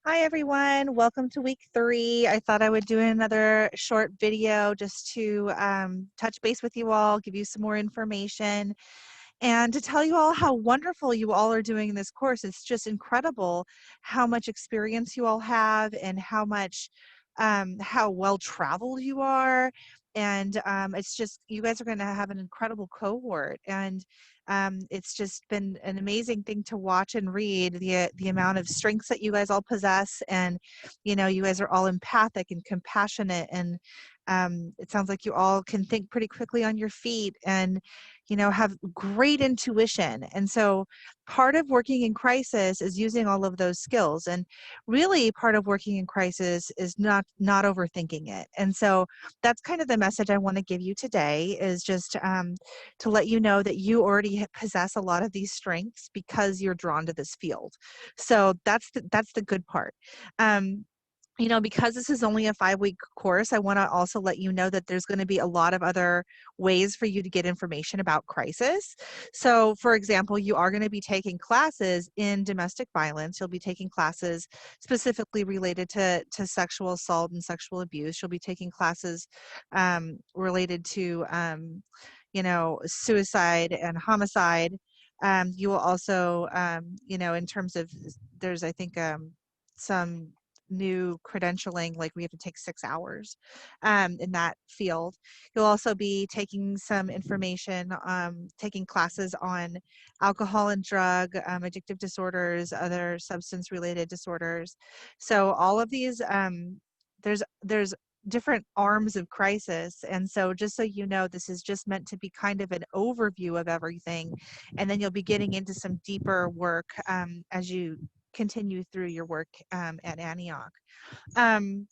Hi everyone, welcome to week 3. I thought I would do another short video just to touch base with you all, give you some more information, and to tell you all how wonderful you all are doing in this course. It's just incredible how much experience you all have and how well traveled you are. And it's just, you guys are going to have an incredible cohort. And it's just been an amazing thing to watch and read the amount of strengths that you guys all possess. And, you guys are all empathic and compassionate. And it sounds like you all can think pretty quickly on your feet and have great intuition. And so part of working in crisis is using all of those skills. And really part of working in crisis is not overthinking it. And so that's kind of the message I want to give you today, is just to let you know that you already possess a lot of these strengths because you're drawn to this field. So that's the good part. Because this is only a 5-week course, I want to also let you know that there's going to be a lot of other ways for you to get information about crisis. So, for example, you are going to be taking classes in domestic violence. You'll be taking classes specifically related to sexual assault and sexual abuse. You'll be taking classes related to, suicide and homicide. You will also, in terms of, there's, I think, some new credentialing, like we have to take 6 hours in that field. You'll also be taking some information, taking classes on alcohol and drug, addictive disorders, other substance related disorders. So all of these, there's different arms of crisis. And so just so you know, this is just meant to be kind of an overview of everything. And then you'll be getting into some deeper work as you continue through your work at Antioch. Um,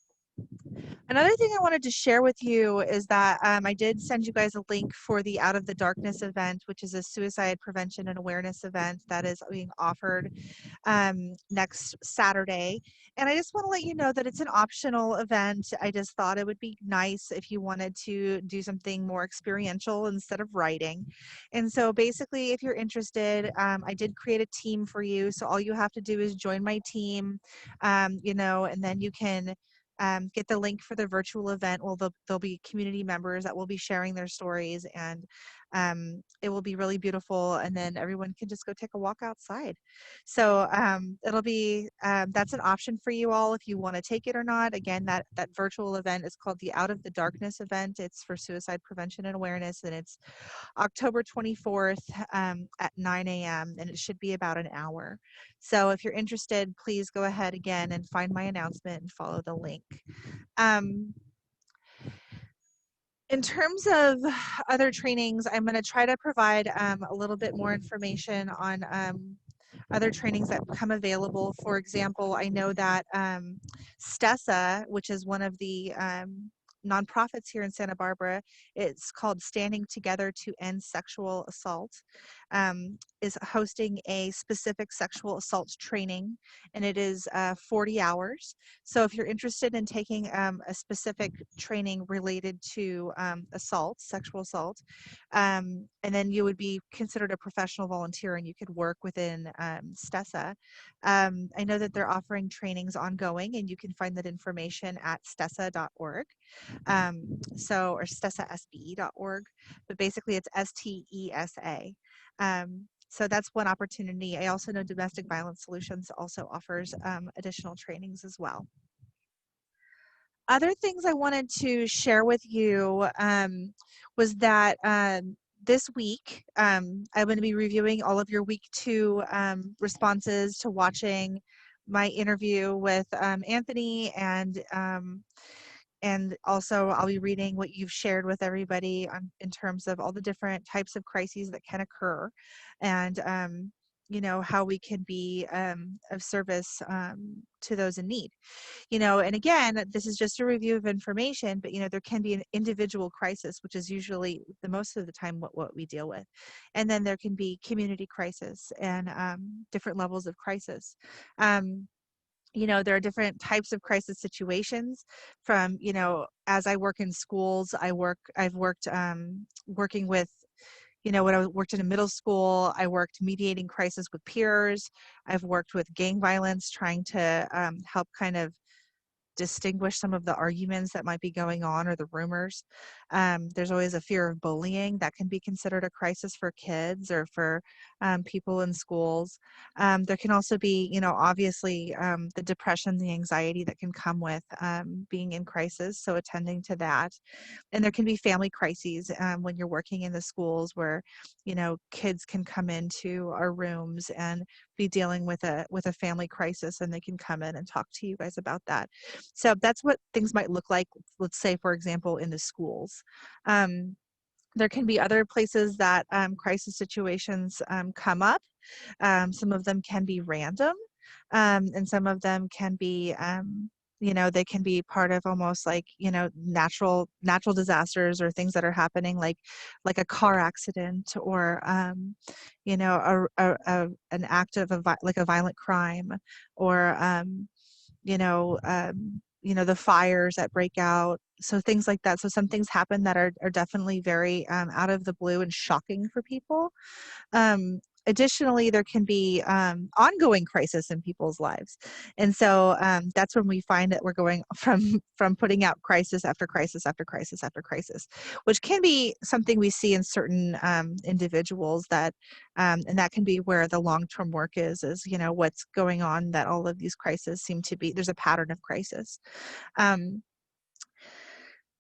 Another thing I wanted to share with you is that I did send you guys a link for the Out of the Darkness event, which is a suicide prevention and awareness event that is being offered next Saturday. And I just want to let you know that it's an optional event. I just thought it would be nice if you wanted to do something more experiential instead of writing. And so basically, if you're interested, I did create a team for you. So all you have to do is join my team, and then you can get the link for the virtual event. Well, there'll be community members that will be sharing their stories, and it will be really beautiful. And then everyone can just go take a walk outside. So it'll be, that's an option for you all if you want to take it or not. Again, that virtual event is called the Out of the Darkness event. It's for suicide prevention and awareness, and it's October 24th at 9 a.m. and it should be about an hour. So if you're interested, please go ahead again and find my announcement and follow the link. Um, in terms of other trainings, I'm going to try to provide a little bit more information on other trainings that become available. For example, I know that STESA, which is one of the nonprofits here in Santa Barbara, it's called Standing Together to End Sexual Assault, is hosting a specific sexual assault training, and it is 40 hours. So if you're interested in taking a specific training related to assault, sexual assault, and then you would be considered a professional volunteer and you could work within STESA. I know that they're offering trainings ongoing, and you can find that information at stesa.org. Or stesasbe.org, but basically it's STESA. So that's one opportunity. I also know Domestic Violence Solutions also offers additional trainings as well. Other things I wanted to share with you was that this week, I'm going to be reviewing all of your week 2 responses to watching my interview with Anthony, and also I'll be reading what you've shared with everybody in terms of all the different types of crises that can occur, and how we can be of service to those in need. And again, this is just a review of information, but there can be an individual crisis, which is usually the most of the time what we deal with. And then there can be community crisis and different levels of crisis. There are different types of crisis situations from, as I work in schools, I've worked working with you know, when I worked in a middle school, I worked mediating crisis with peers. I've worked with gang violence, trying to help kind of distinguish some of the arguments that might be going on or the rumors. There's always a fear of bullying that can be considered a crisis for kids or for people in schools. There can also be, you know, obviously the depression, the anxiety that can come with being in crisis. So attending to that. And there can be family crises when you're working in the schools where, you know, kids can come into our rooms and be dealing with a family crisis, and they can come in and talk to you guys about that. So that's what things might look like, let's say, for example, in the schools. There can be other places that crisis situations come up. Some of them can be random, and some of them can be, you know, they can be part of almost like, you know, natural disasters or things that are happening, like a car accident or, you know, an act of like a violent crime or, you know, the fires that break out. So things like that. So some things happen that are definitely very out of the blue and shocking for people. Additionally, there can be ongoing crisis in people's lives, and so that's when we find that we're going from putting out crisis after crisis after crisis after crisis, which can be something we see in certain individuals that, and that can be where the long-term work is, you know, what's going on, that all of these crises seem to be, there's a pattern of crisis. Um,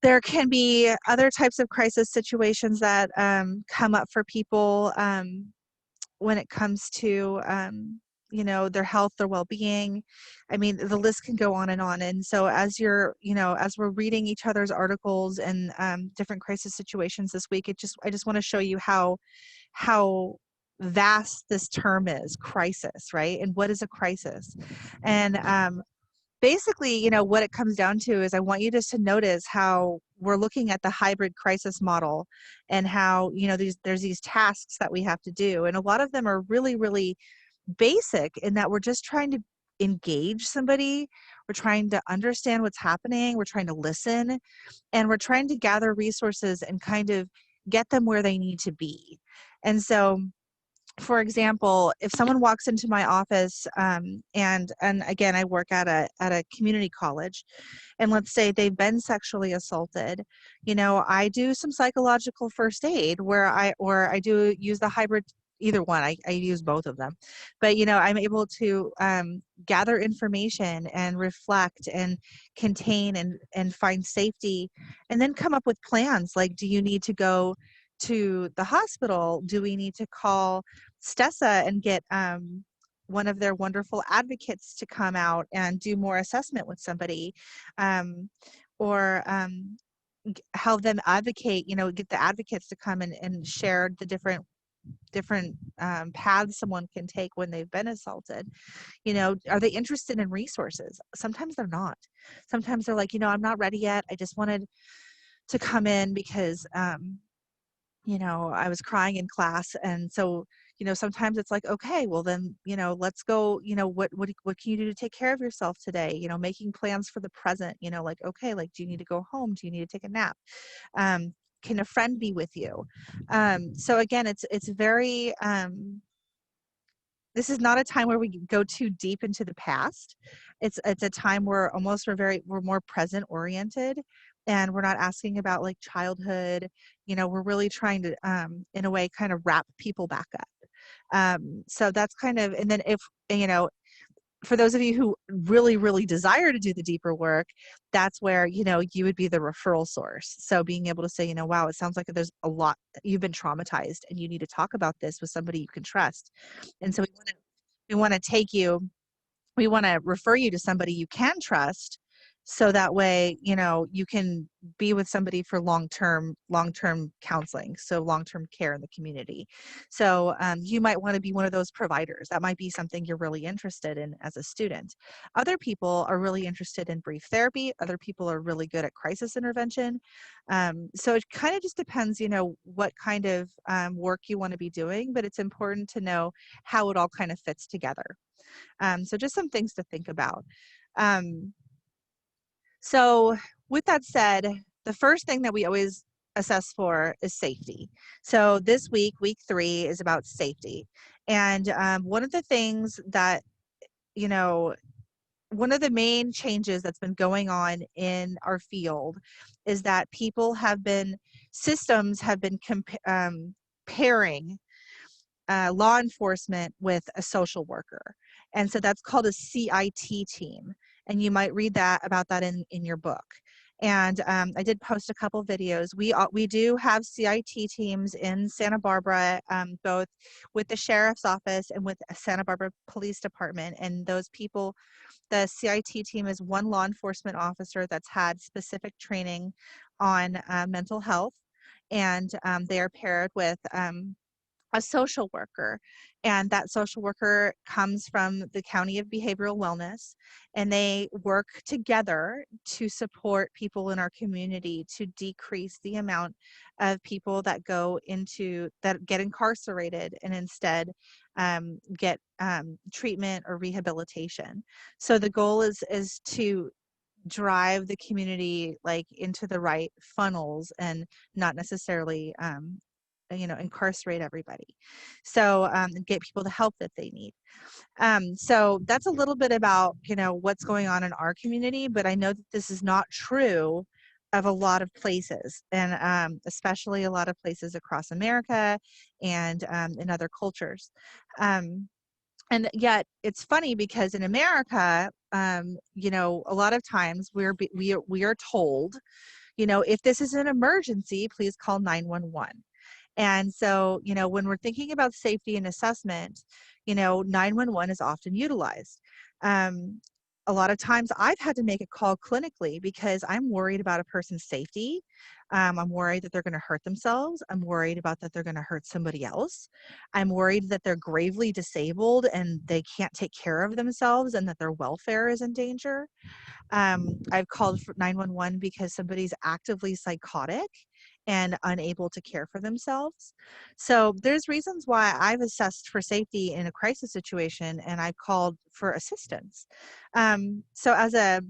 there can be other types of crisis situations that come up for people. When it comes to you know, their health, their well-being. I mean, the list can go on and on. And so as you're, you know, as we're reading each other's articles and different crisis situations this week, I just want to show you how vast this term is, crisis, right? And what is a crisis? And basically, you know, what it comes down to is I want you just to notice how we're looking at the hybrid crisis model and how, you know, there's these tasks that we have to do. And a lot of them are really, really basic in that we're just trying to engage somebody. We're trying to understand what's happening. We're trying to listen, and we're trying to gather resources and kind of get them where they need to be. And so, for example, if someone walks into my office, and again, I work at a community college, and let's say they've been sexually assaulted, you know, I do some psychological first aid where I do use the hybrid, either one. I use both of them, but you know, I'm able to gather information and reflect and contain and find safety, and then come up with plans like, do you need to go to the hospital? Do we need to call Stessa and get one of their wonderful advocates to come out and do more assessment with somebody, um, or have them advocate, you know, get the advocates to come and share the different paths someone can take when they've been assaulted. You know, are they interested in resources? Sometimes they're not. Sometimes they're like, you know, I'm not ready yet. I just wanted to come in because you know, I was crying in class. And so, you know, sometimes it's like, okay, well then, you know, let's go, you know, what can you do to take care of yourself today? You know, making plans for the present, you know, like, okay, like, do you need to go home? Do you need to take a nap? Can a friend be with you? So again, it's very, this is not a time where we go too deep into the past. It's a time where almost we're more present oriented, and we're not asking about like childhood. You know, we're really trying to in a way kind of wrap people back up. So that's kind of, and then if, you know, for those of you who really, really desire to do the deeper work, that's where, you know, you would be the referral source. So being able to say, you know, wow, it sounds like there's a lot, you've been traumatized and you need to talk about this with somebody you can trust. And so we want to take you, we want to refer you to somebody you can trust, so that way, you know, you can be with somebody for long-term counseling, so long-term care in the community. So you might want to be one of those providers. That might be something you're really interested in as a student. Other people are really interested in brief therapy. Other people are really good at crisis intervention. So it kind of just depends, you know, what kind of work you want to be doing, but it's important to know how it all kind of fits together. So just some things to think about. So with that said, the first thing that we always assess for is safety. So this week 3, is about safety. And one of the things that, you know, one of the main changes that's been going on in our field is that systems have been pairing law enforcement with a social worker. And so that's called a CIT team. And you might read about that in your book. And I did post a couple videos. We do have CIT teams in Santa Barbara, both with the sheriff's office and with Santa Barbara Police Department. And those people, the CIT team is one law enforcement officer that's had specific training on mental health. And they are paired with a social worker, and that social worker comes from the County of Behavioral Wellness, and they work together to support people in our community to decrease the amount of people that get incarcerated and instead get treatment or rehabilitation. So the goal is to drive the community like into the right funnels and not necessarily incarcerate everybody. So get people the help that they need. So that's a little bit about what's going on in our community, but I know that this is not true of a lot of places, and especially a lot of places across America and in other cultures. And yet it's funny because in America, a lot of times we are told, if this is an emergency, please call 911. And so, when we're thinking about safety and assessment, 911 is often utilized. A lot of times I've had to make a call clinically because I'm worried about a person's safety. I'm worried that they're going to hurt themselves. I'm worried about that they're going to hurt somebody else. I'm worried that they're gravely disabled and they can't take care of themselves and that their welfare is in danger. I've called for 911 because somebody's actively psychotic and unable to care for themselves. So there's reasons why I've assessed for safety in a crisis situation and I've called for assistance. So as a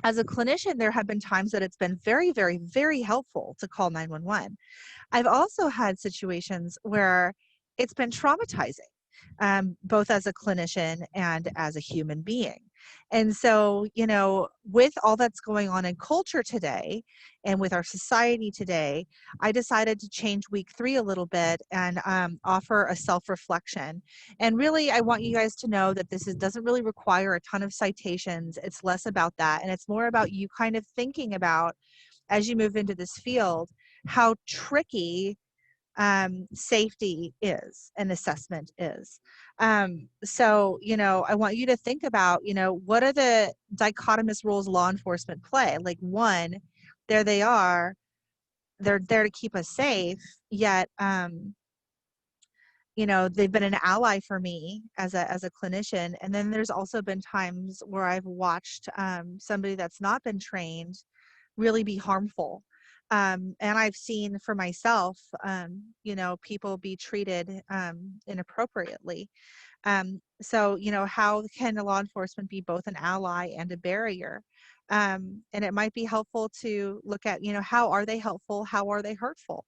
clinician, there have been times that it's been very, very, very helpful to call 911. I've also had situations where it's been traumatizing, both as a clinician and as a human being. And so, with all that's going on in culture today and with our society today, I decided to change week 3 a little bit and offer a self-reflection. And really, I want you guys to know that doesn't really require a ton of citations. It's less about that. And it's more about you kind of thinking about, as you move into this field, how tricky safety is and assessment is. So, I want you to think about, what are the dichotomous roles law enforcement play? Like, one, there they are, they're there to keep us safe, yet, they've been an ally for me as a clinician. And then there's also been times where I've watched somebody that's not been trained really be harmful. And I've seen for myself, people be treated inappropriately. So, how can a law enforcement be both an ally and a barrier? And it might be helpful to look at, how are they helpful? How are they hurtful?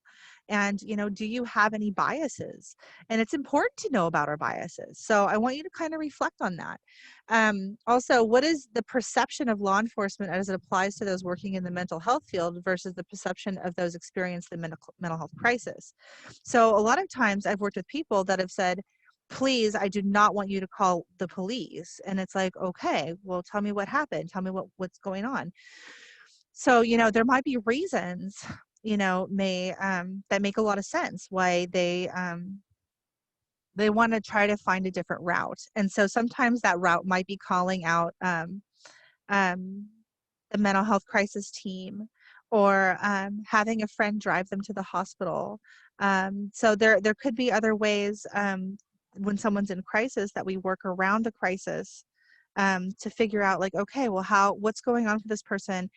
And, do you have any biases? And it's important to know about our biases. So I want you to kind of reflect on that. Also, what is the perception of law enforcement as it applies to those working in the mental health field versus the perception of those experiencing the mental health crisis? So a lot of times I've worked with people that have said, please, I do not want you to call the police. And it's like, okay, well, tell me what happened. Tell me what's going on. So, there might be reasons, that make a lot of sense why they want to try to find a different route. And so sometimes that route might be calling out um, the mental health crisis team, or having a friend drive them to the hospital. So there could be other ways when someone's in crisis that we work around the crisis to figure out, like, okay, well, what's going on for this person?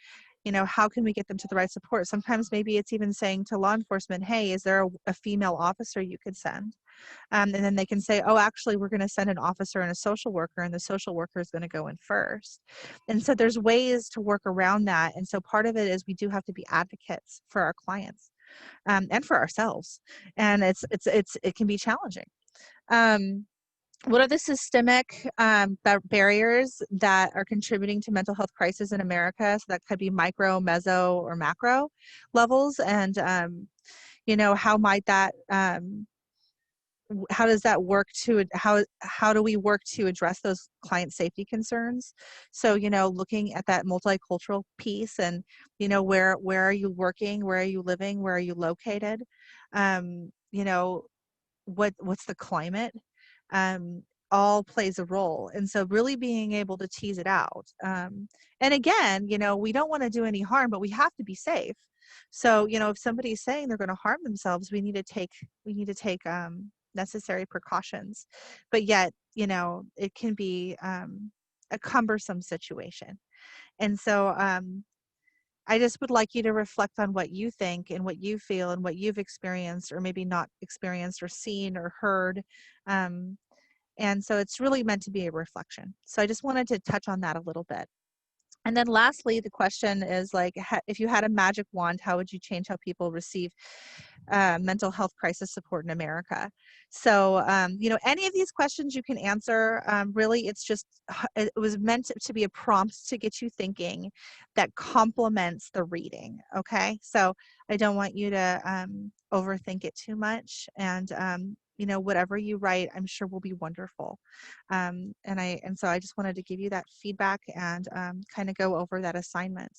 How can we get them to the right support? Sometimes maybe it's even saying to law enforcement, hey, is there a female officer you could send? And then they can say, oh, actually, we're going to send an officer and a social worker, and the social worker is going to go in first. And so there's ways to work around that. And so part of it is we do have to be advocates for our clients. and for ourselves. And it can be challenging. What are the systemic barriers that are contributing to mental health crisis in America? So that could be micro, meso, or macro levels. And, how might that, how does that work to, how do we work to address those client safety concerns? So, looking at that multicultural piece and, where are you working? Where are you living? Where are you located? What's the climate? um, all plays a role. And so really being able to tease it out. And again, we don't want to do any harm, but we have to be safe. So, if somebody's saying they're going to harm themselves, we need to take necessary precautions. But yet, it can be a cumbersome situation. And so I just would like you to reflect on what you think and what you feel and what you've experienced or maybe not experienced or seen or heard. Um, and so it's really meant to be a reflection. So I just wanted to touch on that a little bit. And then lastly, the question is like, if you had a magic wand, how would you change how people receive mental health crisis support in America? So, any of these questions you can answer. Really, it was meant to be a prompt to get you thinking that complements the reading. Okay. So I don't want you to overthink it too much. And, whatever you write, I'm sure will be wonderful. And so I just wanted to give you that feedback and kind of go over that assignment.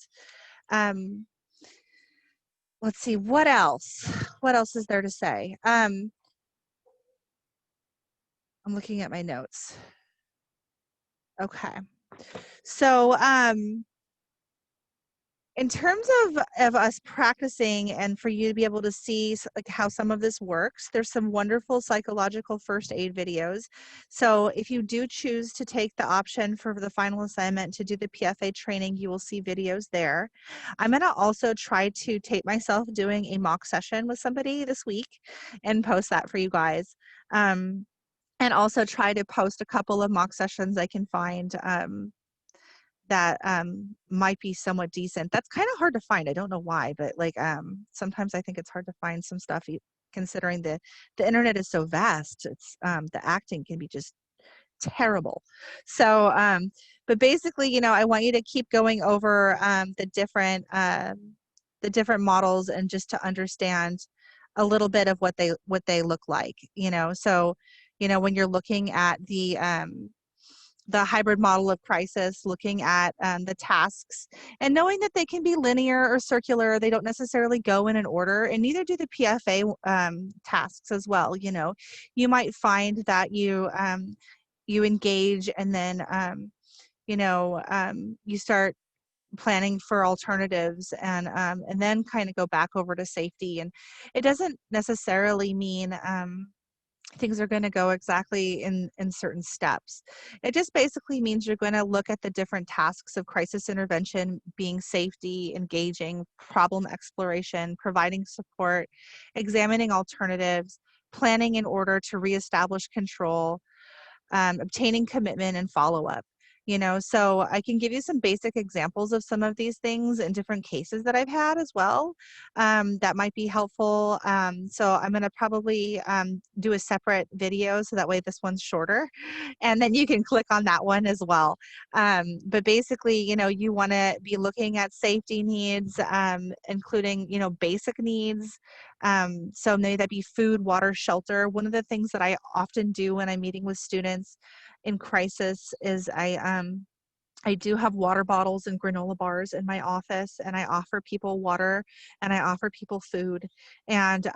Let's see, what else? What else is there to say? I'm looking at my notes. Okay. So, in terms of us practicing and for you to be able to see like how some of this works, there's some wonderful psychological first aid videos. So if you do choose to take the option for the final assignment to do the PFA training, you will see videos there. I'm going to also try to tape myself doing a mock session with somebody this week and post that for you guys. And also try to post a couple of mock sessions I can find that might be somewhat decent. That's kind of hard to find. I don't know why, but like sometimes I think it's hard to find some stuff considering the internet is so vast. It's the acting can be just terrible. So but basically, I want you to keep going over the different models and just to understand a little bit of what they look like, so when you're looking at the hybrid model of crisis, looking at the tasks and knowing that they can be linear or circular. They don't necessarily go in an order, and neither do the PFA tasks as well. You might find that you engage and then you start planning for alternatives and then kind of go back over to safety. And it doesn't necessarily mean things are going to go exactly in certain steps. It just basically means you're going to look at the different tasks of crisis intervention, being safety, engaging, problem exploration, providing support, examining alternatives, planning in order to reestablish control, obtaining commitment, and follow-up. So I can give you some basic examples of some of these things in different cases that I've had as well, that might be helpful. So I'm going to probably do a separate video so that way this one's shorter, and then you can click on that one as well. But basically, you want to be looking at safety needs, including, basic needs. So maybe that be food, water, shelter. One of the things that I often do when I'm meeting with students in crisis is I do have water bottles and granola bars in my office, and I offer people water and I offer people food. And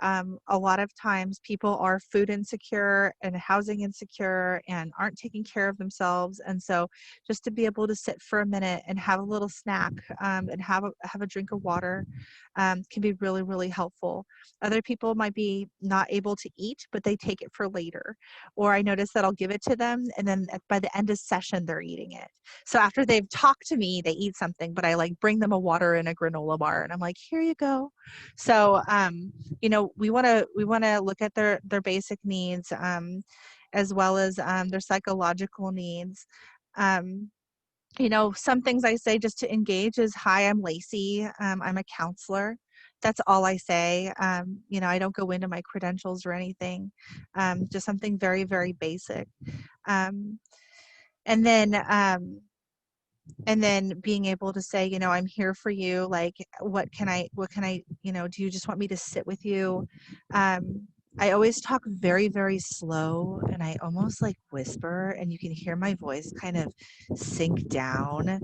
a lot of times people are food insecure and housing insecure and aren't taking care of themselves. And so just to be able to sit for a minute and have a little snack and have a drink of water can be really, really helpful. Other people might be not able to eat, but they take it for later. Or I notice that I'll give it to them, and then by the end of session, they're eating it. So after they've talked to me, they eat something, but I like bring them a water and a granola bar, and I'm like, here you go. So we want to look at their basic needs, as well as their psychological needs. Some things I say just to engage is, hi, I'm Lacey. I'm a counselor. That's all I say. You know, I don't go into my credentials or anything. Just something very, very basic. Um, and then and then being able to say, you know, I'm here for you. Like, what can I, you know, do you just want me to sit with you? I always talk very, very slow, and I almost like whisper, and you can hear my voice kind of sink down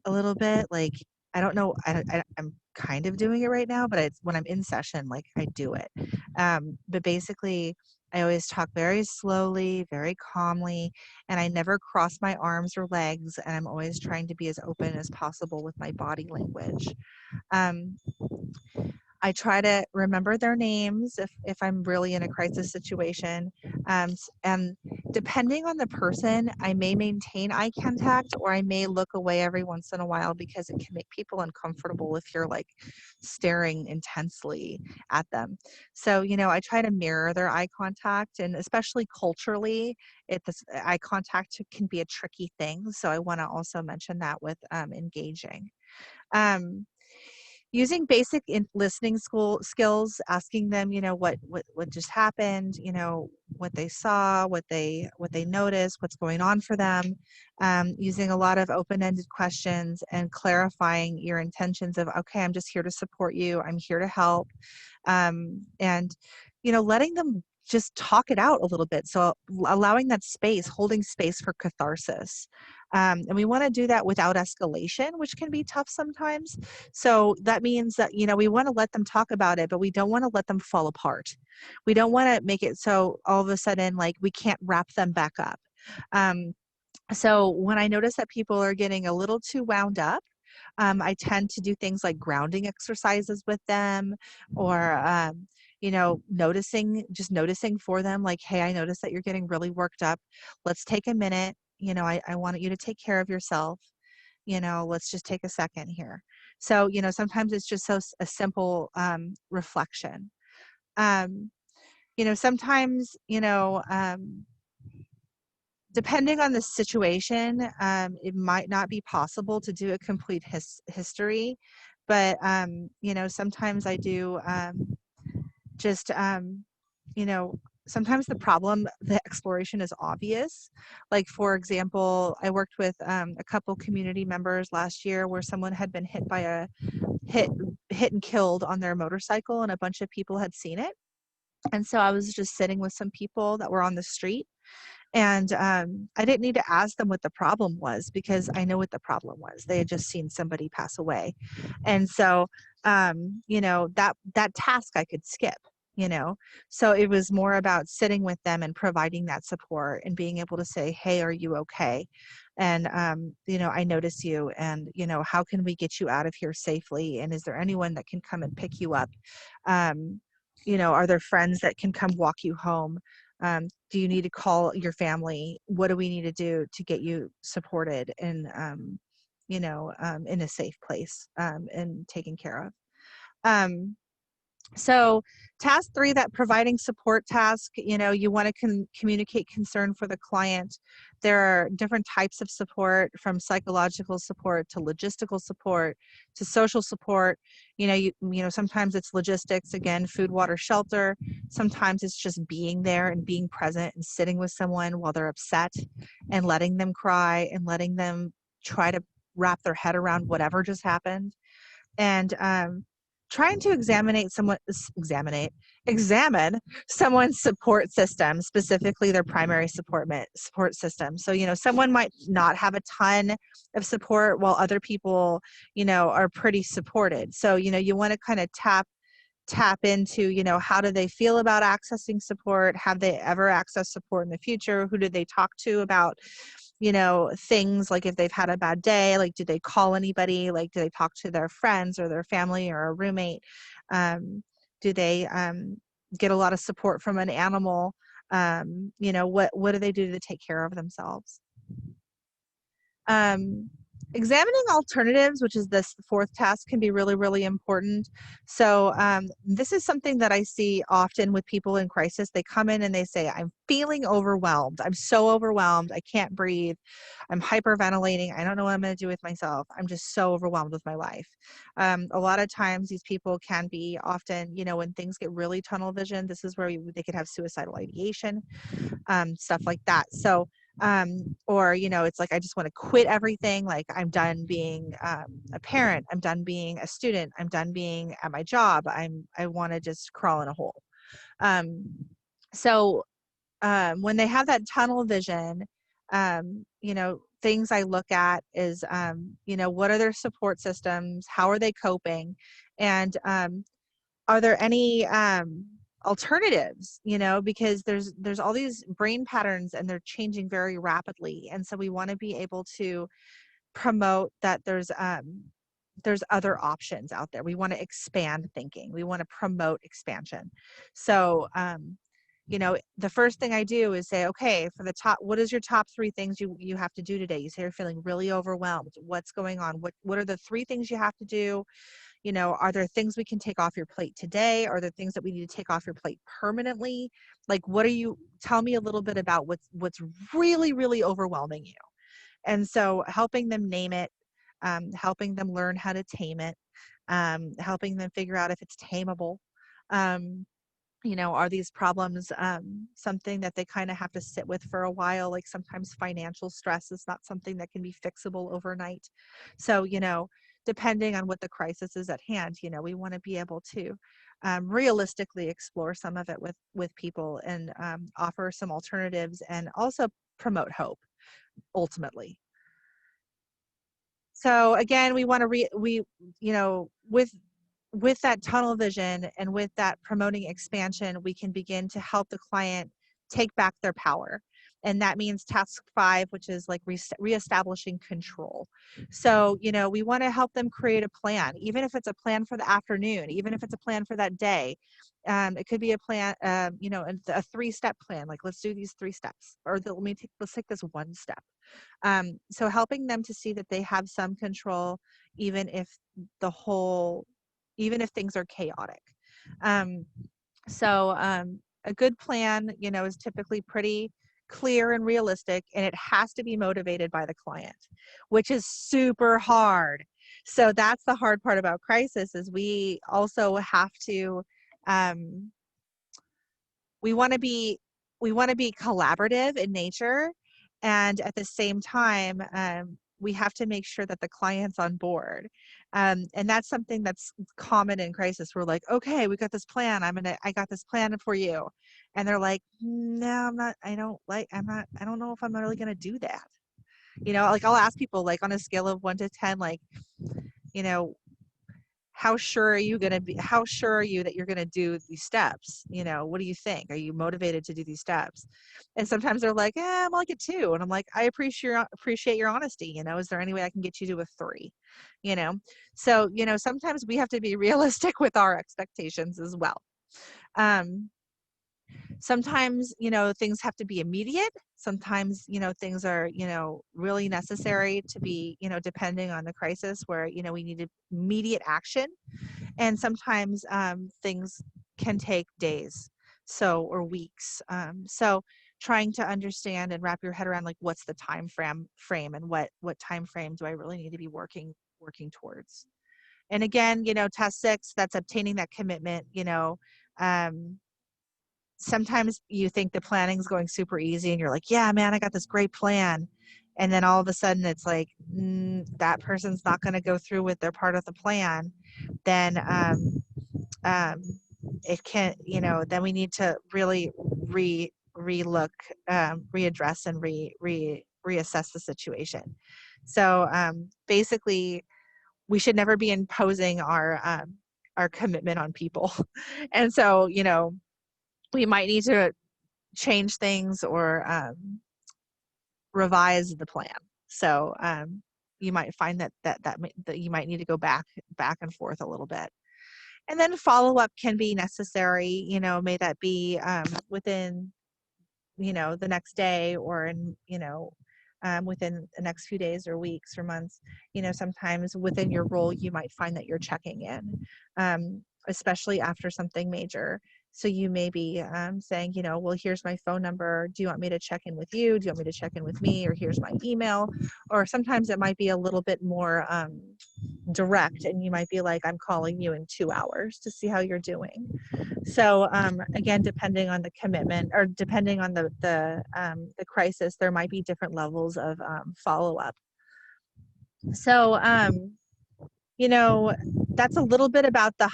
a little bit. Like, I don't know, I'm kind of doing it right now, but it's when I'm in session, like I do it. But basically, I always talk very slowly, very calmly, and I never cross my arms or legs. And I'm always trying to be as open as possible with my body language. Um, I try to remember their names if I'm really in a crisis situation. And depending on the person, I may maintain eye contact or I may look away every once in a while because it can make people uncomfortable if you're like staring intensely at them. So, you know, I try to mirror their eye contact, and especially culturally, this eye contact can be a tricky thing. So I want to also mention that with engaging. Um, Using basic listening school skills, asking them, you know, what just happened, you know, what they saw, what they noticed, what's going on for them. Using a lot of open-ended questions and clarifying your intentions of, okay, I'm just here to support you, I'm here to help. And you know, letting them just talk it out a little bit, so allowing that space, holding space for catharsis. And we want to do that without escalation, which can be tough sometimes. So that means that, you know, we want to let them talk about it, but we don't want to let them fall apart. We don't want to make it so all of a sudden, like, we can't wrap them back up. Um, so when I notice that people are getting a little too wound up, I tend to do things like grounding exercises with them, or, you know, just noticing for them, like, hey, I notice that you're getting really worked up. Let's take a minute. You know, I want you to take care of yourself. You know, let's just take a second here. So, you know, sometimes it's just a simple reflection. Um, you know, sometimes, you know, depending on the situation, it might not be possible to do a complete history, but you know, sometimes I do just you know, sometimes the exploration is obvious. Like, for example, I worked with a couple community members last year where someone had been hit by a hit hit and killed on their motorcycle, and a bunch of people had seen it. And so I was just sitting with some people that were on the street, and I didn't need to ask them what the problem was because I know what the problem was. They had just seen somebody pass away. And so, you know, that task I could skip, you know. So it was more about sitting with them and providing that support and being able to say, hey, are you okay? And, you know, I notice you, and, you know, how can we get you out of here safely? And is there anyone that can come and pick you up? Um, you know, are there friends that can come walk you home? Do you need to call your family? What do we need to do to get you supported and, you know, in a safe place, and taken care of? Um, so task 3, that providing support task, you know, you want to communicate concern for the client. There are different types of support, from psychological support to logistical support to social support. You know, you know, sometimes it's logistics, again, food, water, shelter. Sometimes it's just being there and being present and sitting with someone while they're upset and letting them cry and letting them try to wrap their head around whatever just happened. And trying to examine someone's support system, specifically their primary support system. So, you know, someone might not have a ton of support while other people, you know, are pretty supported. So, you know, you want to kind of tap into, you know, how do they feel about accessing support? Have they ever accessed support in the future? Who do they talk to about, you know, things like if they've had a bad day? Like, do they call anybody? Like, do they talk to their friends or their family or a roommate? Do they get a lot of support from an animal? You know, what do they do to take care of themselves? Um, Examining alternatives, which is this fourth task, can be really, really important. So this is something that I see often with people in crisis. They come in and they say, I'm feeling overwhelmed. I'm so overwhelmed. I can't breathe. I'm hyperventilating. I don't know what I'm going to do with myself. I'm just so overwhelmed with my life. A lot of times these people can be often, when things get really tunnel vision, this is where they could have suicidal ideation, stuff like that. So or it's like I just want to quit everything, like I'm done being a parent, I'm done being a student, I'm done being at my job, I want to just crawl in a hole. um, so when they have that tunnel vision, things I look at is what are their support systems, how are they coping, and are there any alternatives, because there's all these brain patterns and they're changing very rapidly, and so we want to be able to promote that there's other options out there. We want to expand thinking, we want to promote expansion. So the first thing I do is say, okay, for the top, what is your top 3 things you have to do today? You say you're feeling really overwhelmed. What's going on? What are the 3 things you have to do? Are there things we can take off your plate today? Are there things that we need to take off your plate permanently? Like, tell me a little bit about what's really, really overwhelming you. And so helping them name it, helping them learn how to tame it, helping them figure out if it's tameable. Um, are these problems something that they kind of have to sit with for a while? Like sometimes financial stress is not something that can be fixable overnight. So, depending on what the crisis is at hand, we want to be able to realistically explore some of it with people, and offer some alternatives, and also promote hope ultimately. So again, we want to with that tunnel vision and with that promoting expansion, we can begin to help the client take back their power. And that means task 5, which is like reestablishing control. So, we want to help them create a plan, even if it's a plan for the afternoon, even if it's a plan for that day. It could be a plan, a 3-step plan. Like, let's do these 3 steps, or let's take this 1 step. So helping them to see that they have some control, even if the whole even if things are chaotic. Um, a good plan, is typically pretty clear and realistic, and it has to be motivated by the client, which is super hard. So that's the hard part about crisis, is we also have to, we want to be collaborative in nature, and at the same time we have to make sure that the client's on board, and that's something that's common in crisis. We're like, okay, we got this plan, I got this plan for you, and they're like, no, I'm not, I don't know if I'm really gonna do that. Like, I'll ask people, like, on a scale of 1 to 10, like, you know how sure are you that you're going to do these steps? What do you think? Are you motivated to do these steps? And sometimes they're like, I'm like a 2. And I'm like, I appreciate your honesty. Is there any way I can get you to a 3? you know so sometimes we have to be realistic with our expectations as well. Sometimes things have to be immediate. Sometimes things are really necessary to be, depending on the crisis, where we need immediate action. And sometimes things can take days, or weeks. So trying to understand and wrap your head around, like, what's the frame, and what time frame do I really need to be working towards. And again, task 6, that's obtaining that commitment. um, Sometimes you think the planning's going super easy, and you're like, yeah, man, I got this great plan. And then all of a sudden it's like, that person's not going to go through with their part of the plan. Then um, it can, then we need to really relook, readdress, and reassess the situation. So basically, we should never be imposing our commitment on people. And so, we might need to change things, or revise the plan. So you might find that you might need to go back and forth a little bit. And then follow up can be necessary. May that be within the next day, or in within the next few days or weeks or months. Sometimes within your role, you might find that you're checking in, especially after something major. So you may be saying, well, here's my phone number. Do you want me to check in with you? Do you want me to check in with me? Or here's my email. Or sometimes it might be a little bit more direct, and you might be like, I'm calling you in 2 hours to see how you're doing. So again, depending on the commitment or depending on the crisis, there might be different levels of follow-up. So that's a little bit about the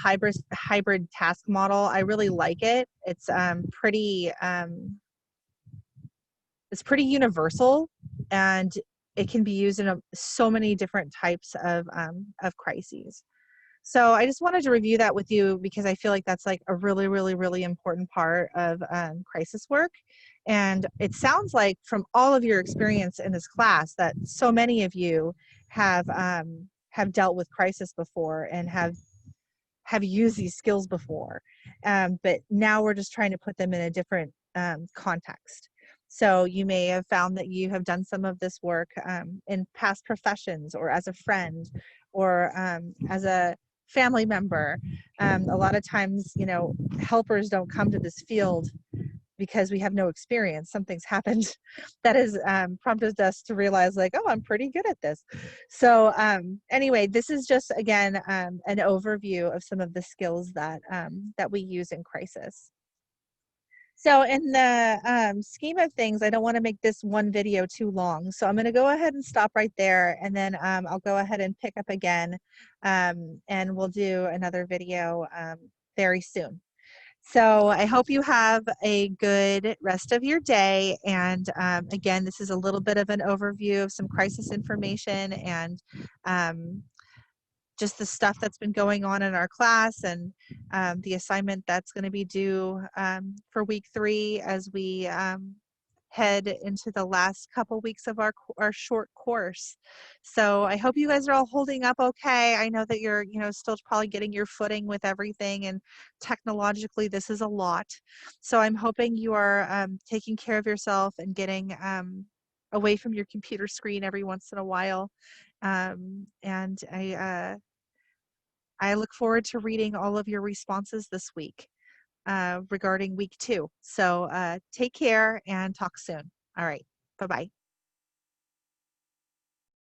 hybrid task model. I really like it. It's pretty universal, and it can be used in so many different types of crises. So I just wanted to review that with you because I feel like that's like a really, really, really important part of crisis work. And it sounds like from all of your experience in this class that so many of you have dealt with crisis before and have used these skills before. But now we're just trying to put them in a different context. So you may have found that you have done some of this work in past professions, or as a friend, or as a family member. A lot of times, helpers don't come to this field because we have no experience. Something's happened that has prompted us to realize, like, oh, I'm pretty good at this. So anyway, this is just, again, an overview of some of the skills that we use in crisis. So in the scheme of things, I don't want to make this one video too long. So I'm going to go ahead and stop right there, and then I'll go ahead and pick up again, and we'll do another video very soon. So I hope you have a good rest of your day. And again, this is a little bit of an overview of some crisis information and just the stuff that's been going on in our class, and the assignment that's going to be due for week 3 as we head into the last couple weeks of our short course. So I hope you guys are all holding up okay. I know that you're still probably getting your footing with everything, and technologically this is a lot. So I'm hoping you are taking care of yourself and getting away from your computer screen every once in a while. And I look forward to reading all of your responses this week regarding week 2. So take care and talk soon. All right. Bye-bye.